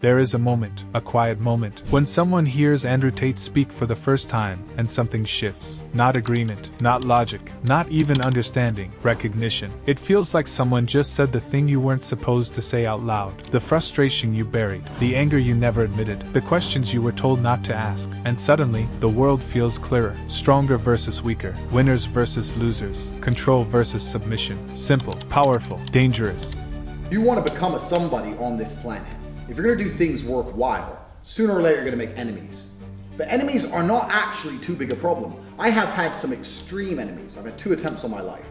There is a moment, a quiet moment, when someone hears Andrew Tate speak for the first time, and something shifts. Not agreement, not logic, not even understanding, recognition. It feels like someone just said the thing you weren't supposed to say out loud. The frustration you buried, the anger you never admitted, the questions you were told not to ask, and suddenly, the world feels clearer. Stronger versus weaker, winners versus losers, control versus submission, simple, powerful, dangerous. You want to become a somebody on this planet. If you're going to do things worthwhile, sooner or later you're going to make enemies. But enemies are not actually too big a problem. I have had some extreme enemies. I've had 2 attempts on my life.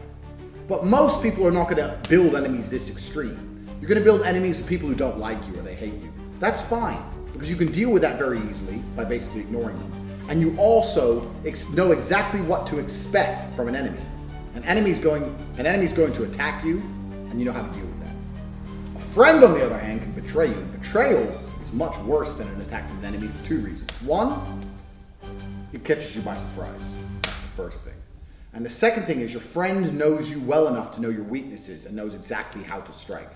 But most people are not going to build enemies this extreme. You're going to build enemies of people who don't like you or they hate you. That's fine, because you can deal with that very easily by basically ignoring them. And you also know exactly what to expect from an enemy. An enemy's going to attack you, and you know how to deal with that. A friend, on the other hand, can betray you. And betrayal is much worse than an attack from an enemy for 2 reasons. One, it catches you by surprise. That's the first thing. And the second thing is your friend knows you well enough to know your weaknesses and knows exactly how to strike.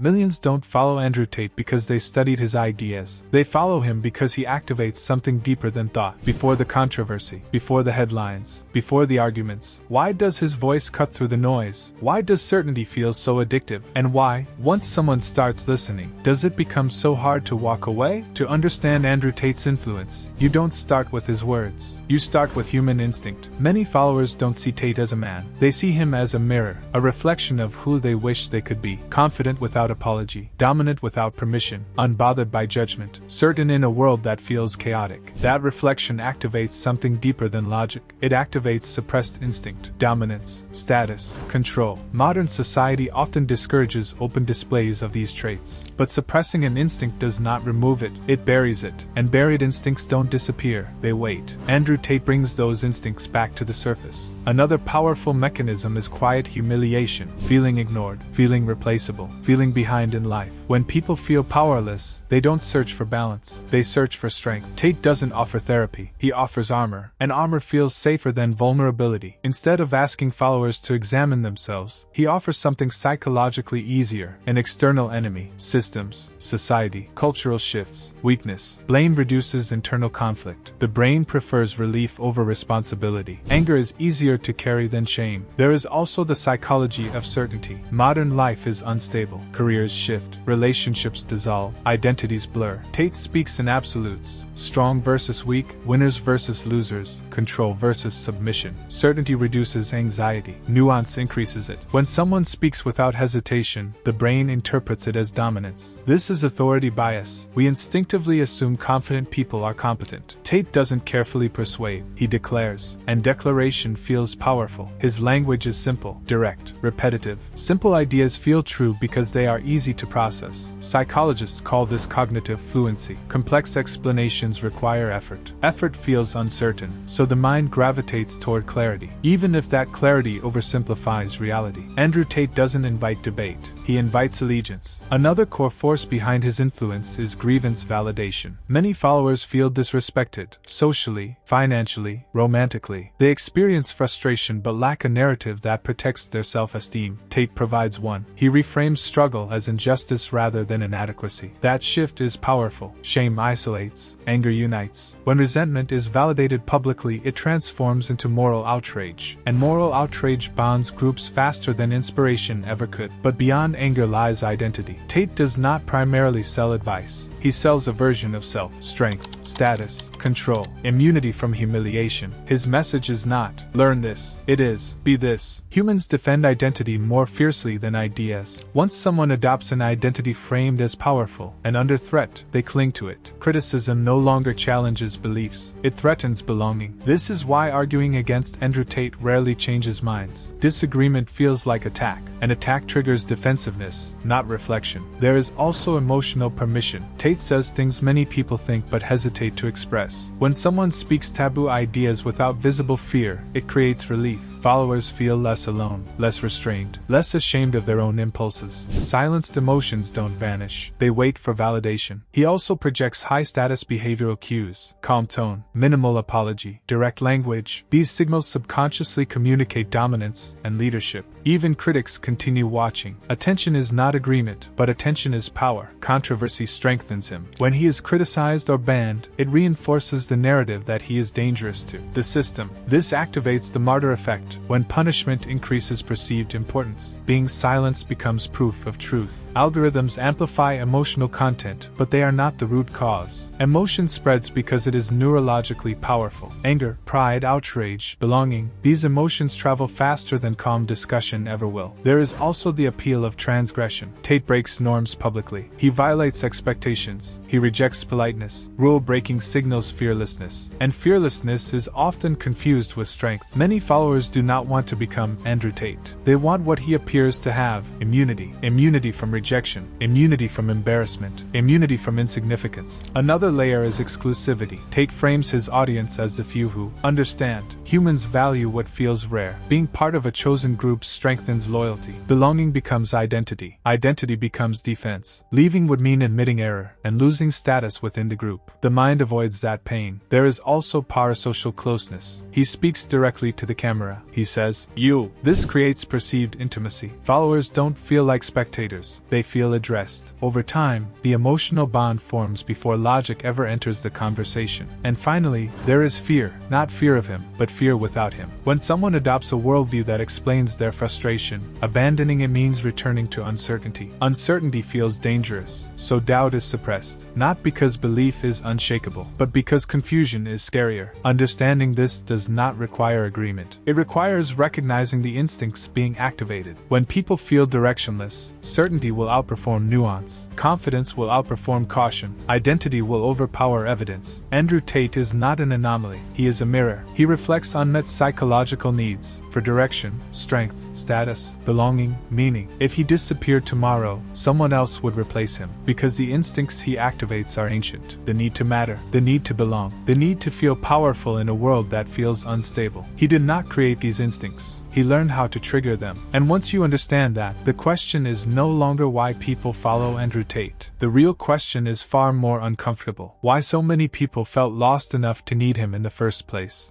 Millions don't follow Andrew Tate because they studied his ideas. They follow him because he activates something deeper than thought. Before the controversy, before the headlines, before the arguments. Why does his voice cut through the noise? Why does certainty feel so addictive? And why, once someone starts listening, does it become so hard to walk away? To understand Andrew Tate's influence, you don't start with his words. You start with human instinct. Many followers don't see Tate as a man. They see him as a mirror, a reflection of who they wish they could be. Confident without apology, dominant without permission, unbothered by judgment, certain in a world that feels chaotic. That reflection activates something deeper than logic. It activates suppressed instinct, dominance, status, control. Modern society often discourages open displays of these traits. But suppressing an instinct does not remove it, it buries it. And buried instincts don't disappear, they wait. Andrew Tate brings those instincts back to the surface. Another powerful mechanism is quiet humiliation, feeling ignored, feeling replaceable, feeling behind in life. When people feel powerless, they don't search for balance, they search for strength. Tate doesn't offer therapy, he offers armor, and armor feels safer than vulnerability. Instead of asking followers to examine themselves, he offers something psychologically easier, an external enemy, systems, society, cultural shifts, weakness. Blame reduces internal conflict. The brain prefers relief over responsibility. Anger is easier to carry than shame. There is also the psychology of certainty. Modern life is unstable. Careers shift, relationships dissolve, identities blur. Tate speaks in absolutes, strong versus weak, winners versus losers, control versus submission. Certainty reduces anxiety, nuance increases it. When someone speaks without hesitation, the brain interprets it as dominance. This is authority bias. We instinctively assume confident people are competent. Tate doesn't carefully persuade, he declares, and declaration feels powerful. His language is simple, direct, repetitive. Simple ideas feel true because they are easy to process. Psychologists call this cognitive fluency. Complex explanations require effort. Effort feels uncertain, so the mind gravitates toward clarity, even if that clarity oversimplifies reality. Andrew Tate doesn't invite debate, he invites allegiance. Another core force behind his influence is grievance validation. Many followers feel disrespected, socially, financially, romantically. They experience frustration but lack a narrative that protects their self-esteem. Tate provides one. He reframes struggle as injustice rather than inadequacy. That shift is powerful. Shame isolates, anger unites. When resentment is validated publicly, it transforms into moral outrage. And moral outrage bonds groups faster than inspiration ever could. But beyond anger lies identity. Tate does not primarily sell advice. He sells a version of self, strength, status, control, immunity from humiliation. His message is not, learn this. It is, be this. Humans defend identity more fiercely than ideas. Once someone adopts an identity framed as powerful and under threat, they cling to it. Criticism no longer challenges beliefs. It threatens belonging. This is why arguing against Andrew Tate rarely changes minds. Disagreement feels like attack. An attack triggers defensiveness, not reflection. There is also emotional permission. Tate says things many people think but hesitate to express. When someone speaks taboo ideas without visible fear, it creates relief. Followers feel less alone, less restrained, less ashamed of their own impulses. Silenced emotions don't vanish, they wait for validation. He also projects high-status behavioral cues: calm tone, minimal apology, direct language. These signals subconsciously communicate dominance and leadership. Even critics continue watching. Attention is not agreement, but attention is power. Controversy strengthens him. When he is criticized or banned, it reinforces the narrative that he is dangerous to the system. This activates the martyr effect. When punishment increases perceived importance, being silenced becomes proof of truth. Algorithms amplify emotional content, but they are not the root cause. Emotion spreads because it is neurologically powerful. Anger, pride, outrage, belonging. These emotions travel faster than calm discussion ever will. There is also the appeal of transgression. Tate breaks norms publicly. He violates expectations. He rejects politeness. Rule-breaking signals fearlessness. And fearlessness is often confused with strength. Many followers do not want to become Andrew Tate. They want what he appears to have: immunity. Immunity from rejection. Immunity from embarrassment. Immunity from insignificance. Another layer is exclusivity. Tate frames his audience as the few who understand. Humans value what feels rare. Being part of a chosen group strengthens loyalty. Belonging becomes identity. Identity becomes defense. Leaving would mean admitting error and losing status within the group. The mind avoids that pain. There is also parasocial closeness. He speaks directly to the camera. He says, "You." This creates perceived intimacy. Followers don't feel like spectators. They feel addressed. Over time, the emotional bond forms before logic ever enters the conversation. And finally, there is fear. Not fear of him, but fear without him. When someone adopts a worldview that explains their frustration, abandoning it means returning to uncertainty. Uncertainty feels dangerous, so doubt is suppressed. Not because belief is unshakable, but because confusion is scarier. Understanding this does not require agreement. It requires recognizing the instincts being activated. When people feel directionless, certainty will outperform nuance. Confidence will outperform caution. Identity will overpower evidence. Andrew Tate is not an anomaly. He is a mirror. He reflects unmet psychological needs for direction, strength, status, belonging, meaning. If he disappeared tomorrow, someone else would replace him, because the instincts he activates are ancient. The need to matter, the need to belong, the need to feel powerful in a world that feels unstable. He did not create these instincts. He learned how to trigger them. And once you understand that, the question is no longer why people follow Andrew Tate. The real question is far more uncomfortable. Why so many people felt lost enough to need him in the first place.